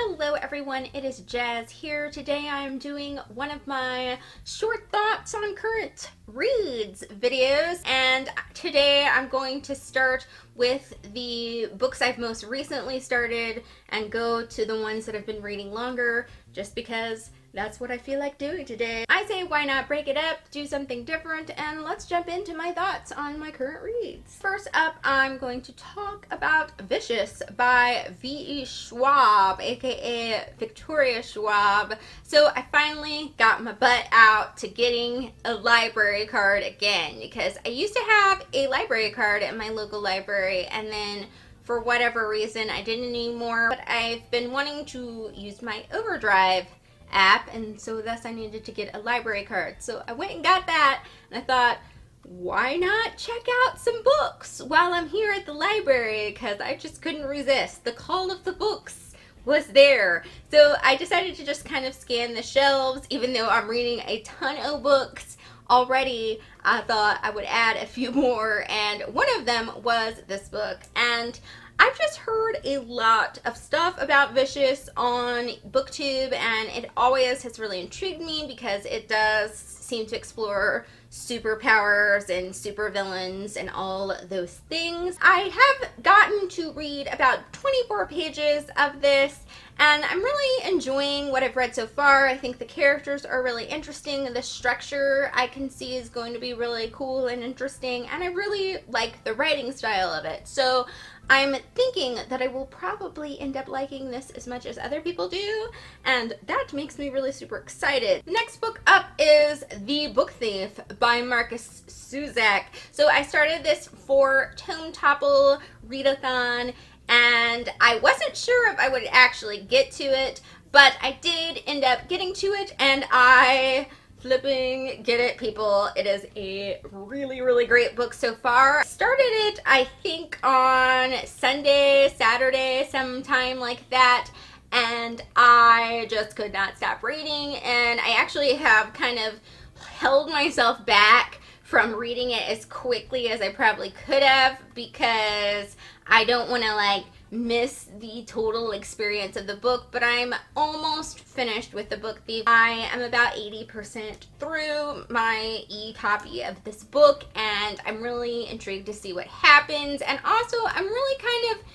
Hello everyone, it is Jazz here. Today I am doing one of my short thoughts on current reads videos, and today I'm going to start with the books I've most recently started and go to the ones that I've been reading longer, just because that's what I feel like doing today. I say why not break it up, do something different, and let's jump into my thoughts on my current reads. First up, I'm going to talk about Vicious by V.E. Schwab, aka Victoria Schwab. So I finally got my butt out to getting a library card again, because I used to have a library card at my local library, and then for whatever reason I didn't anymore, but I've been wanting to use my Overdrive app, and so thus I needed to get a library card. So I went and got that, and I thought, why not check out some books while I'm here at the library, because I just couldn't resist. The call of the books was there. So I decided to just kind of scan the shelves. Even though I'm reading a ton of books already, I thought I would add a few more, and one of them was this book. And I've just heard a lot of stuff about Vicious on BookTube, and it always has really intrigued me because it does seem to explore superpowers and supervillains and all those things. I have gotten to read about 24 pages of this, and I'm really enjoying what I've read so far. I think the characters are really interesting. The structure I can see is going to be really cool and interesting, and I really like the writing style of it. So I'm thinking that I will probably end up liking this as much as other people do, and that makes me really super excited. The next book up is The Book Thief by Marcus Suzak. So I started this 4-tome topple readathon, and I wasn't sure if I would actually get to it, but I did end up getting to it, and I flipping get it, people. It is a really great book so far. I started it, I think, on Sunday, Saturday, sometime like that, and I just could not stop reading, and I actually have kind of held myself back from reading it as quickly as I probably could have, because I don't want to miss the total experience of the book. But I'm almost finished with The Book Thief. I am about 80% through my e-copy of this book, and I'm really intrigued to see what happens. And also, I'm really kind of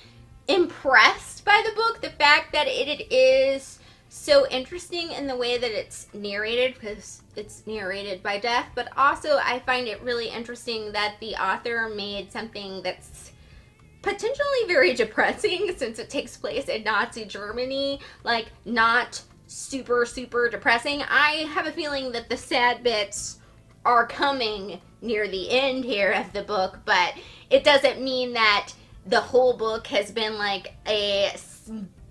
impressed by the book, the fact that it is so interesting in the way that it's narrated, because it's narrated by Death, but also I find it really interesting that the author made something that's potentially very depressing, since it takes place in Nazi Germany, not super depressing. I have a feeling that the sad bits are coming near the end here of the book, but it doesn't mean that the whole book has been a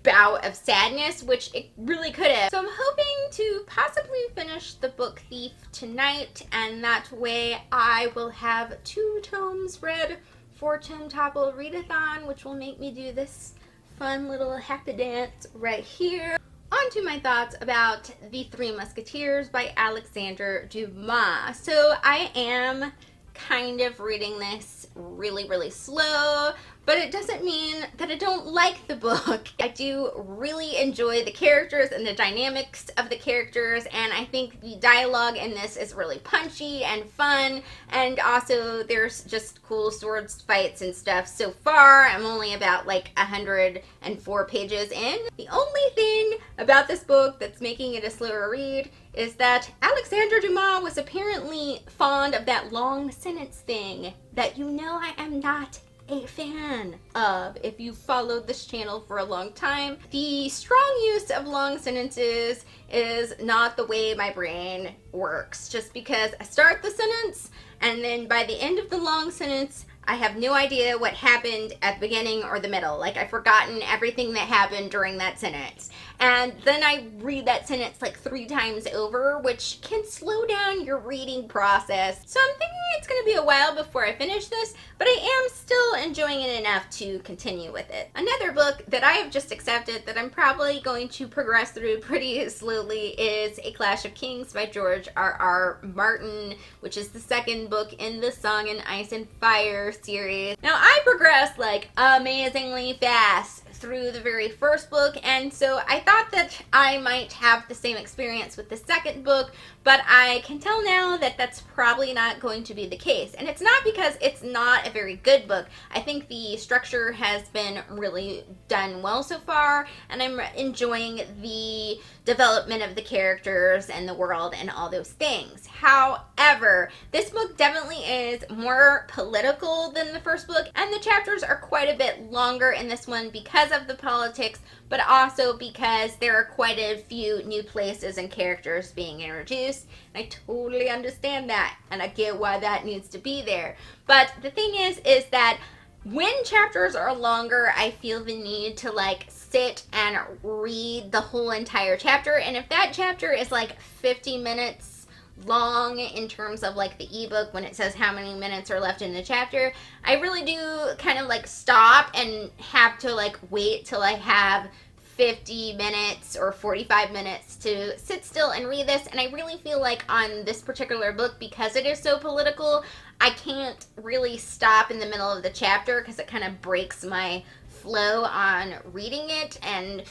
bout of sadness, which it really could have. So I'm hoping to possibly finish The Book Thief tonight, and that way I will have 2 tomes read, 4-tome topple readathon, which will make me do this fun little happy dance right here. On to my thoughts about The Three Musketeers by Alexander Dumas. So I am kind of reading this really slow, but it doesn't mean that I don't like the book. I do really enjoy the characters and the dynamics of the characters, and I think the dialogue in this is really punchy and fun, and also there's just cool swords fights and stuff. So far, I'm only about 104 pages in. The only thing about this book that's making it a slower read is that Alexander Dumas was apparently fond of that long sentence thing that I am not a fan of. If you've followed this channel for a long time, the strong use of long sentences is not the way my brain works. Just because I start the sentence, and then by the end of the long sentence, I have no idea what happened at the beginning or the middle. I've forgotten everything that happened during that sentence. And then I read that sentence 3 times over, which can slow down your reading process. So I'm thinking it's going to be a while before I finish this, but I am still enjoying it enough to continue with it. Another book that I have just accepted that I'm probably going to progress through pretty slowly is A Clash of Kings by George R.R. Martin, which is the second book in the Song and Ice and Fire series. Now, I progress amazingly fast through the very first book, and so I thought that I might have the same experience with the second book, but I can tell now that that's probably not going to be the case. And it's not because it's not a very good book. I think the structure has been really done well so far, and I'm enjoying the development of the characters and the world and all those things. However, this book definitely is more political than the first book, and the chapters are quite a bit longer in this one because of the politics, but also because there are quite a few new places and characters being introduced. And I totally understand that, and I get why that needs to be there. But the thing is that when chapters are longer, I feel the need to like sit and read the whole entire chapter. And if that chapter is like 50 minutes long in terms of like the ebook, when it says how many minutes are left in the chapter, I really do kind of like stop and have to like wait till I have 50 minutes or 45 minutes to sit still and read this. And I really feel like on this particular book, because it is so political, I can't really stop in the middle of the chapter because it kind of breaks my flow on reading it and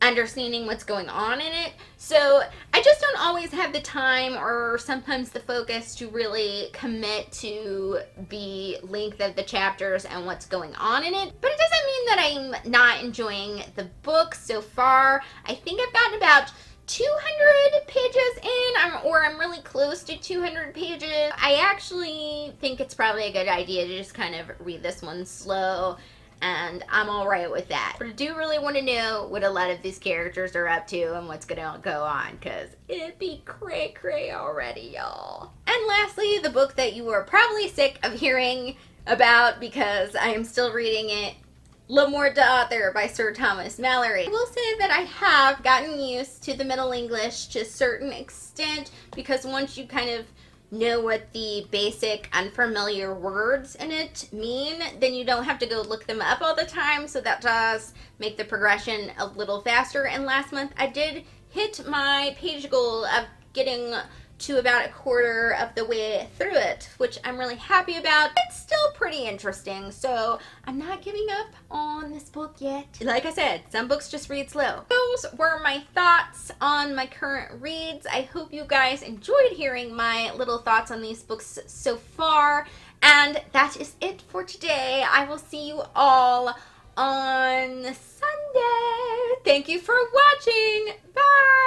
understanding what's going on in it. So I just don't always have the time or sometimes the focus to really commit to the length of the chapters and what's going on in it. But it doesn't mean that I'm not enjoying the book so far. I think I've gotten about 200 pages in, or I'm really close to 200 pages. I actually think it's probably a good idea to just kind of read this one slow, and I'm alright with that. But I do really want to know what a lot of these characters are up to and what's gonna go on, because it'd be cray-cray already, y'all. And lastly, the book that you are probably sick of hearing about because I am still reading it, Lamour Daughter by Sir Thomas Malory. I will say that I have gotten used to the Middle English to a certain extent, because once you kind of know what the basic unfamiliar words in it mean, then you don't have to go look them up all the time, so that does make the progression a little faster. And last month I did hit my page goal of getting to about a quarter of the way through it, which I'm really happy about. It's still pretty interesting, so I'm not giving up on this book yet. Like I said, some books just read slow. Those were my thoughts on my current reads. I hope you guys enjoyed hearing my little thoughts on these books so far, and that is it for today. I will see you all on Sunday. Thank you for watching. Bye!